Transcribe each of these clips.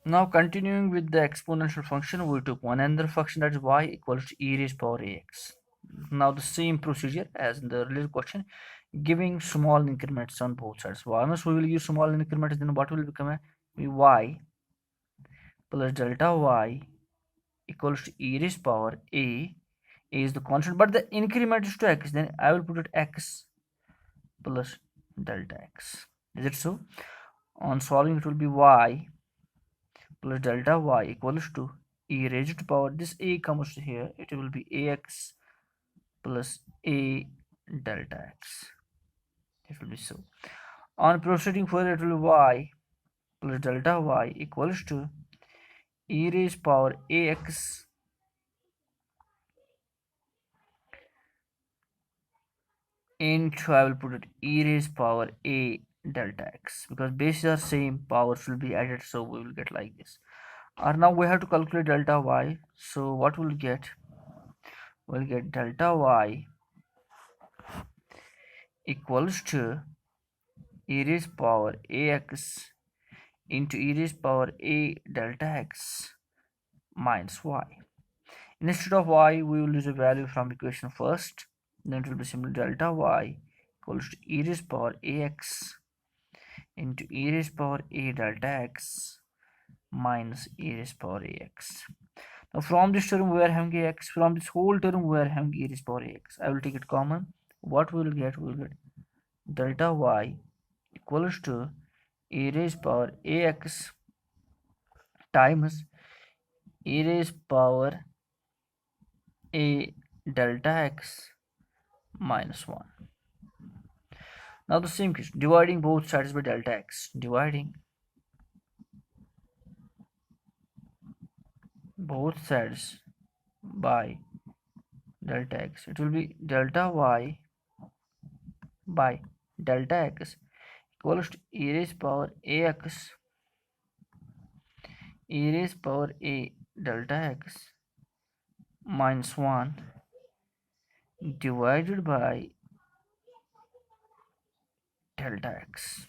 Now continuing with the exponential function, we took one another function, that is y equals to e raised power ax. Now the same procedure as in the earlier question, giving small increments on both sides. Once we will use small increments, then what will become a y plus delta y equals to e raised power a is the constant, but the increment is to x, then I will put it x plus delta x. Is it so? On solving, it will be y plus delta y equals to e raised to power, this a comes to here, it will be ax plus a delta x. It will be so. On proceeding further, it will be y plus delta y equals to e raised power ax into, I will put it e raised power a delta x, because bases are same, powers will be added, so we will get like this. Or now we have to calculate delta y, so what we'll get? We'll get delta y equals to e raised power ax into e raised power a delta x minus y. Instead of y, we will use a value from equation first. Then it will be simply delta y equals to e raised power ax into e raised power a delta x minus e raised power ax. Now from this term we are having ax, from this whole term we are having e raised power ax. I will take it common. What we will get? We will get delta y equals to e raised power ax times e raised power a delta x minus 1. Now the same case, dividing both sides by delta x, dividing both sides by delta x, it will be delta y by delta x equals to e raised power ax e raised power a delta x minus 1 divided by delta x.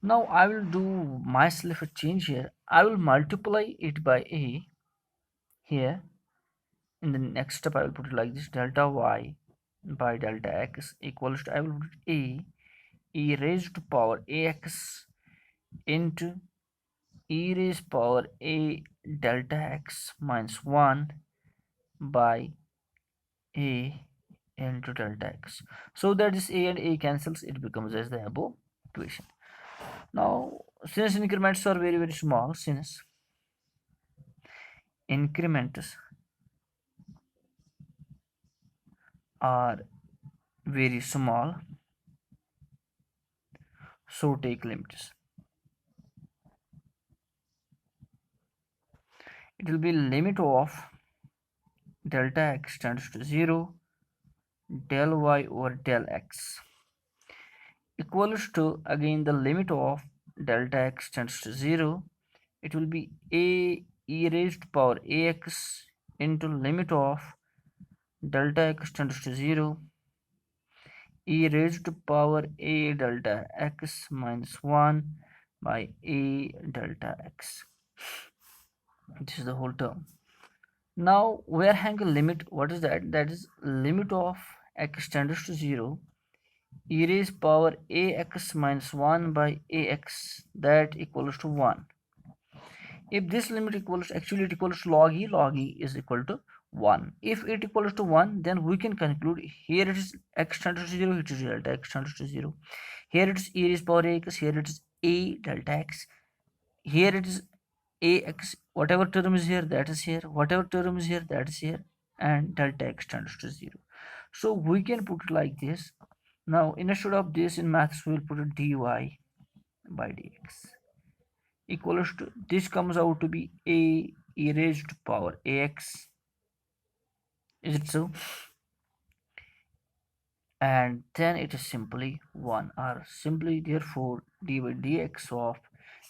Now I will do myself a change here. I will multiply it by a here. In the next step, I will put it like this: delta y by delta x equals to, I will put a e raised to power ax into e raised power a delta x minus 1 by a into delta x. So that is a and a cancels, it becomes as the above equation. Now since increments are very small, since increments are very small, so take limits. It will be limit of delta x tends to 0 del y over del x equals to, again, the limit of delta x tends to 0, it will be a e raised to power ax into limit of delta x tends to 0 e raised to power a delta x minus 1 by a delta x. This is the whole term. Now we are having a limit. What is that? That is limit of x tends to 0 e raised power ax minus 1 by ax, that equals to 1. If this limit equals, actually it equals to log e is equal to 1. If it equals to 1, then we can conclude here it is x tends to 0, it is delta x tends to 0. Here it is e raised power ax, here it is a delta x, here it is ax, whatever term is here that is here, whatever term is here that is here, and delta x tends to 0. So we can put it like this. Now instead of this in maths we will put it dy by dx equals to, this comes out to be a e raised to power ax. Is it so? And then it is simply 1, or simply therefore d by dx of,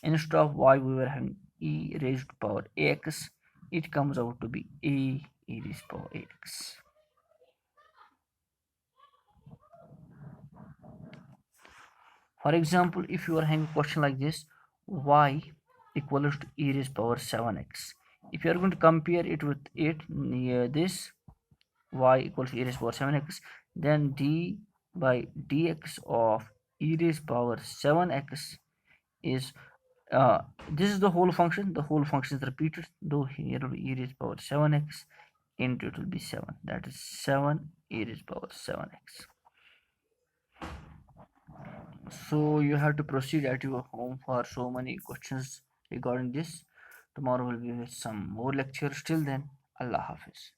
instead of y we were having e raised to power ax, it comes out to be a e raised to power ax. For example, if you are having a question like this, y equals to e raised power 7x. If you are going to compare it with it near this y equals to e raised power 7x, then d by dx of e raised power 7x is this is the whole function. The whole function is repeated, though here will be e raised power 7x into it will be 7. That is 7 e raised power 7x. So you have to proceed at your home for so many questions regarding this. Tomorrow will be with some more lectures. Till then, Allah Hafiz.